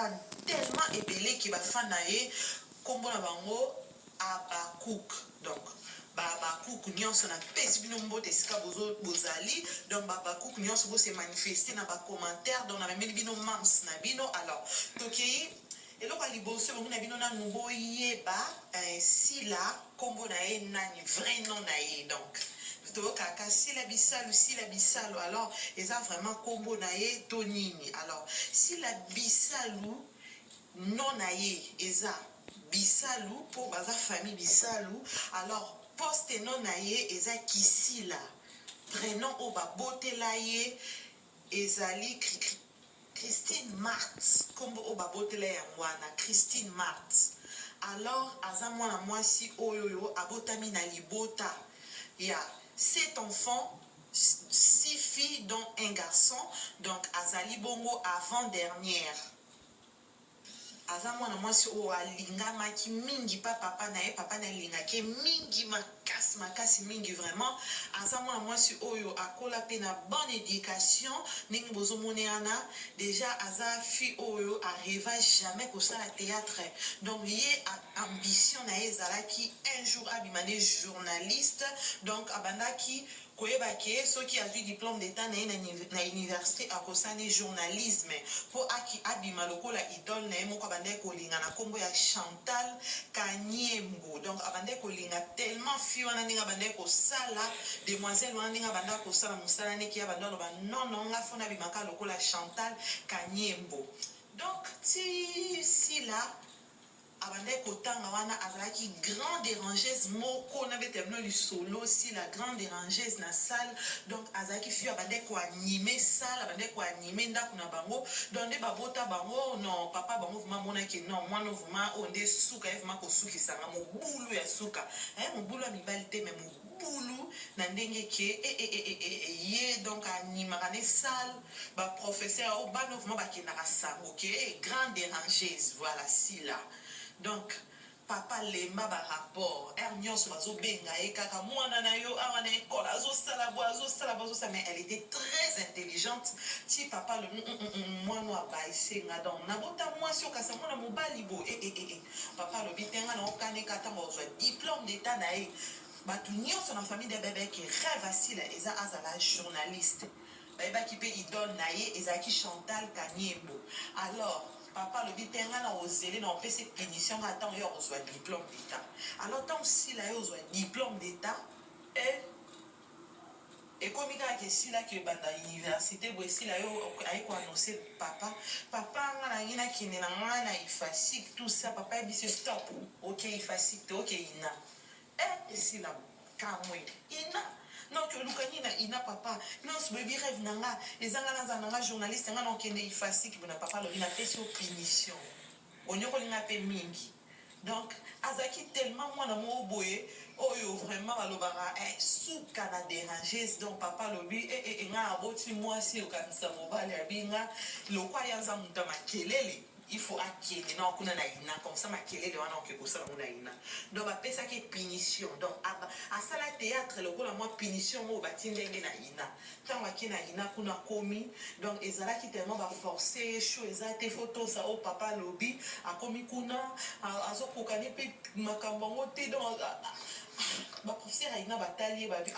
fan tellement ébélé qui va fan naé comme na bango Abakouk. Donc Babakouk nyonso na pesi bino mbote esika bozali. Donc Babakouk nyonso bo se manifester na ba commentaire donc na bameli bino mams na bino. Alors tokei eloko liboso bongo na bino na nubo yeba sila kombo na ye nani vrai nom na ye. Donc kaka sila bisalu alors eza vraiment kombo na ye to nini. Alors sila bisalu non na ye eza bisalu pour baza famille bisalu. Alors poste non na ye eza kisila. Prénom o babotela ye ezali Christine Marthe. Kombo o babotela ya mwana Christine Marthe. Alors aza mwana mwasi oyo abotami na libota ya 7 enfants, 6 filles dont un garçon. Donc azali bongo avant dernière. Aza mwana mwasi oyo alingamaki mingi pa papa na ye, papa na alingaki mingi makasi mingi vraiment. Aza mwana mwasi oyo akola pe na bonne éducation ndenge bozomonana. Déjà aza fille oyo arriva jamais kosala théâtre. Donc ye ambition na ye ezalaki un jour abimane journaliste. Donc abandaki koyeba ke soki azwi diplôme d'état na ye na université akosani journalisme po aki abima lokola idole na ye moko abandaki kolinga na kombo ya Chantal Kanyembo. Donc abandaki kolinga tellement fi wana ndenge abandaki kosala demoiselle wana ndenge abandaki kosala mosala neki ya bandaki aloba non nga fona abimaka lokola Chantal Kanyembo. Donc ti sila abandaki kotanga wana azalaki grande dérangeuse moko na bete bino lisolo si la grande dérangeuse na salle. Donc azalaki fio abandaki koanime salle, abandaki koanime ndako na bango. Donc nde babota bango non papa bango vraiment monaki non mwana vraiment onde suka ye vraiment kosukisanga mobulu ya suka mobulu ya mibali te mais mobulu na ndenge ke ye donc animaka ne salle baprofesseur o bano vraiment bakendaka sango ke grande dérangeuse voilà si là. Donc papa lemba ba rapport nyonso bazobenga ye kaka mwana na yo awa na ekole azosala mais elle était très intelligente ti papa le mwana abaisenga. Donc nabota mwasi okasa mwana mobali bo papa alobi te nga na okaneka ntango ozwa diplôme d'état na ye. Bato nyonso na famille de bebe ki rêve asila eza azala journaliste bayebaki mpe idole na ye ezalaki Chantal Kanyembo. Alors papa lobi te nga na ozele na opesa punition nga ntango yo ozwa diplôme d'état. Alors ntango sila yo ozwa diplôme d'état ekomi kaka esilaki ebanda université boye esila yo aye koannonce papa nga nangi nakende na nga na ifasik tout ça. Papa yebisi stop ok ifasik te ok ina esila kamwe ina donc olukani na ina papa nyonso boyebi rêve na nga ezanga naza na nga journaliste nga na okende ifasik bona papa alobi napesi yo punition onyokolinga mpe mingi. Donc azalaki tellement mwana moko boye oyo vraiment balobaka suka na dérangeuse. Donc papa alobi nga aboti mwasi okanisa mobali abinga lokwa yaza moto ya makelele il faut akende na okuna na ina comme ça makelele wana oke kosala ngo na ina. Donc bapesaki punition. Donc asala théâtre lokola mwa punition oyo bati ndenge na ina ntango ake na ina kuna komi. Donc ezalaki tellement baforce show eza te fotosa oyo papa alobi akomi kuna azokokani mpe makambo yango te. Donc baprofesseur aina batali babi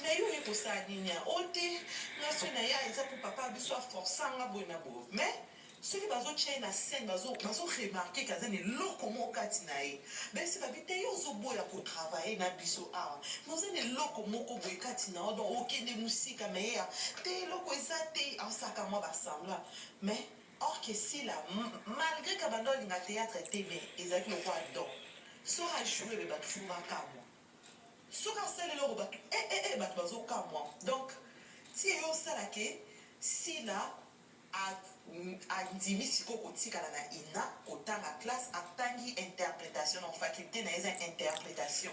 na yo ye kosala nini ya o te nyonso na ye eza mpo papa biso aforçanga boye na boye. Mais soki bazotia na scène bazoremarke kaza na eloko moko kati na ye basi babi te yo ozoboya kotravaille na biso awa noza na eloko moko boye kati na yo donc okende mosika me ya te eloko eza te aosaka mwa basembla. Mais or ke sila malgré ka bando olinga théâtre te me ezalaki lokwa don soki ajoue be bato fo bakamwa soki asala eloko bato bato bazokamwa. Donc ti eyo osala ke sila andimi sikoyo kotikala na ina kotanga classe atangi interprétation na faculté na eza interprétation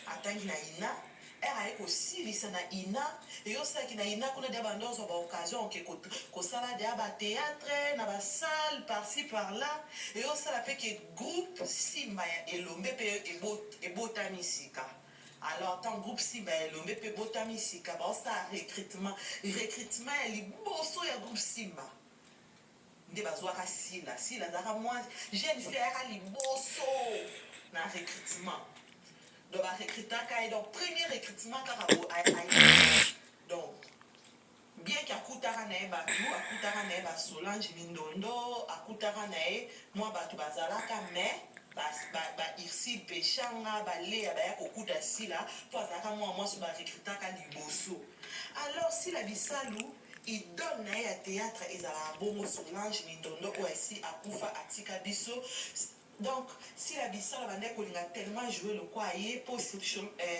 atangi na ina aye kosilisa na ina eyosalaki na ina kuna dia bando ozwa baoccasion oke kosala dia batéâtre na basalle par-ci par-là eyosala mpe ke groupe simba ya elombe mpe ebotami sika. Alors tant groupe simba ya elombe mpe ebotami sika baosala recrutement ya liboso ya groupe simba nde bazwaka sila sila azalaka mwa jeune fille ayaka liboso na recrutement donc barecrutaka ye donc premier recrutement kaka donc bien ke akutaka na ye bato akutaka na ye basolange mindondo akutaka na ye mwa bato bazalaka mais bairsil peshanga baleya baya kokuta sila mpo azalaka mwa mwasi barecrutaka liboso alors sila bisalu idole na ye ya théâtre ezalaka bongo solange mindondo oyo esi akufa atika biso donc si la bisala bande kolinga tellement jouer le quoi aye pour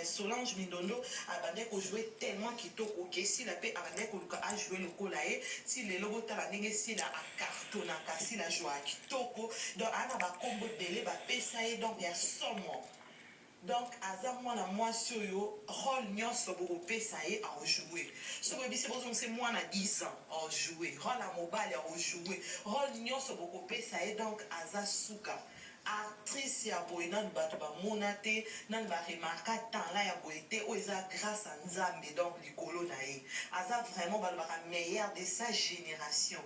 Solange Mindondo abande ko jouer tellement kitoko que si la paix abande ko a jouer le quoi aye si le logo tala ndenge si la a cartona kasi la joie kitoko donc ana ba combo belé ba pesa ye donc ya somo donc aza mwana mwasi oyo rôle nyonso bokopesa ye aojouer soki oyebisi bozongisa mwana 10 ans aojouer rôle ya mobali aojouer rôle nyonso bokopesa ye donc aza suka actrice ya boye nanu bato bamona te nanu baremarka talent ya boye te oyo eza grâce à nzambe donc likolo na ye aza vraiment balobaka meilleur de sa génération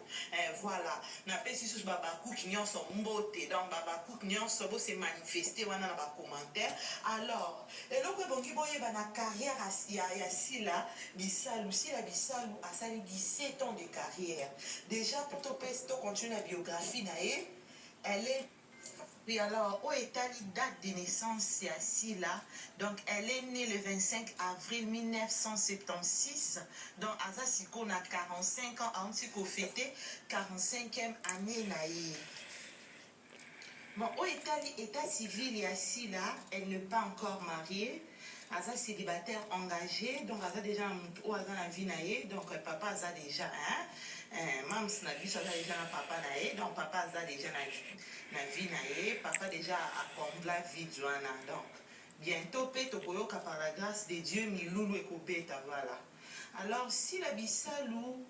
voilà napesi susu babakuki nyonso mbote donc babakuki nyonso bose manifeste wana na bacommentaire alors eloko ebongi boyeba na carrière ya sila bisalu asali 17 ans de carrière déjà plutôt pesi to continue la biographie na ye elle est. Oui, alors, où est la date de naissance, c'est assis là. Donc, elle est née le 25 avril 1976. Donc, Azasiko a 45 ans, Antiko fêté 45e année naïe. Bon, où est état civil et assis là, elle n'est pas encore mariée. Aza célibataire engagé, donc Aza déjà ou Aza la vie naïe, donc papa Aza déjà, mams na biso Aza déjà na papa naïe, donc papa Aza déjà na vie naïe, papa déjà a combla vie joana, donc bientôt peut tokoyoka par la grâce de Dieu milulu ekobeta voilà. Alors si la bisalou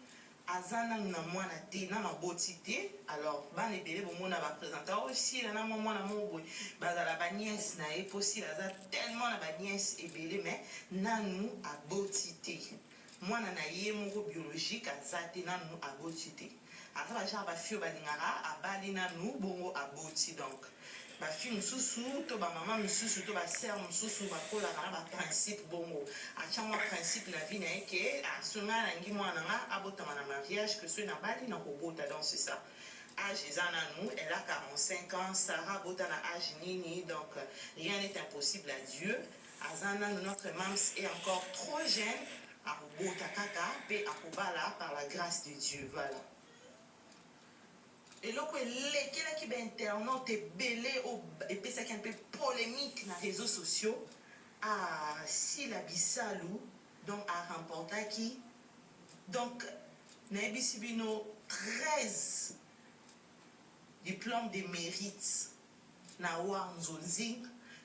azana na mwana te na maboti te alors bana ebele bomona baprésenta aussi na mwana mobwe bazala baniese na ye mposi aza tellement na baniese ebele mais nanu aboti te mwana na ye moko biologique aza te nanu aboti te aza bajare bafio balingaka abali nanu bongo aboti donc bafille mosusu to bamama mosusu to basere mosusu bakolaka na baprincipe bongo atya mwa principe na vie na ye ke asonga alangi mwana nga abotama na mariage que soki na bali na kobota donc c'est ça âge eza nanu elle a 45 ans Sarah bota na âge nini donc rien n'est impossible à Dieu aza nanu notre mams est encore trop jeune akobota kaka mpe akobala par la grâce de Dieu voilà. eloko elekelaki bainternaute ebele epesaki un peu polémique na réseaux sociaux Sila Bisalu donc aremportaki donc nayebisi bino 13 diplômes de mérite na wa nzonzi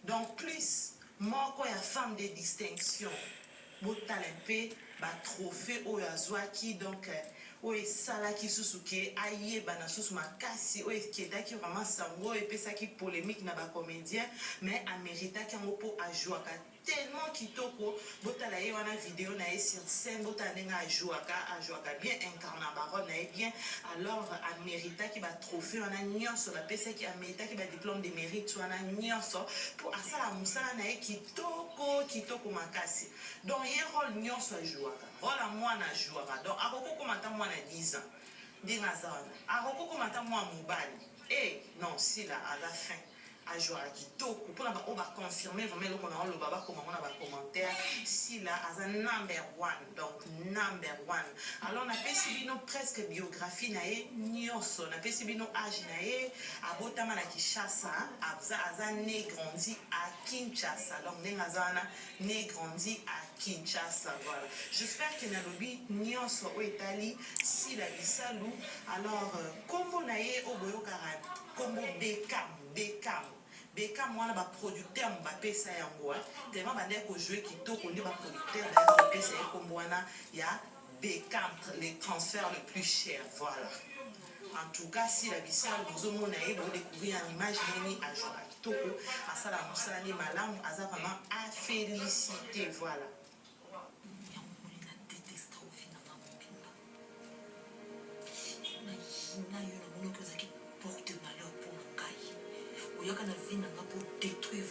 donc plus moko ya femme de distinction botala mpe batrophée oyo azwaki donc oyo esalaki susu ke ayeba na susu makasi oyo ekendaki vraiment sango oyo epesaki polémique na bacomédien mais améritaki yango mpo ajwaka tellement kitoko botala ye wana video na ye sur scène botala ndenge ajwaka bien incarna barole na ye bien alors améritaki batrophée wana nyonso bapesaki améritaki badiplôme de mérite wana nyonso mpo asala mosala na ye kitoko makasi donc ye rôle nyonso ajwaka rôle ya mwana ajwaka donc akokokoma ata mwana 10 ans ndenge aza wana akokokoma ata mwana mobali non sila aza fin ajwaka kitoko mpona baoyo baconfirme vraiment eloko na oloba bakomango na bacommentaire sila aza number 1 donc number 1 alors napesi bino presque biographie na ye nyonso napesi bino age na ye abotama na Kinshasa aza né grandi à Kinshasa donc ndenge aza wana né grandi à Kinshasa voilà j'espère que nalobi nyonso oyo etali Sila Bisalu alors kombo na ye oyo boyokaka kombo Beckham wana baproducteur bapesa yango tellement bandeki kojouer kitoko nde baproducteur bapesa ye kombo wana ya Beckham le transfert le plus cher voilà en tout cas Sila Bisalu bozomona ye bodécouvrir en image nini ajouaka kitoko asala mosala nde malamu aza vraiment à féliciter voilà. na yo na mono ozaki porte malheur pour ngai oyaka na vie na nga pour détruire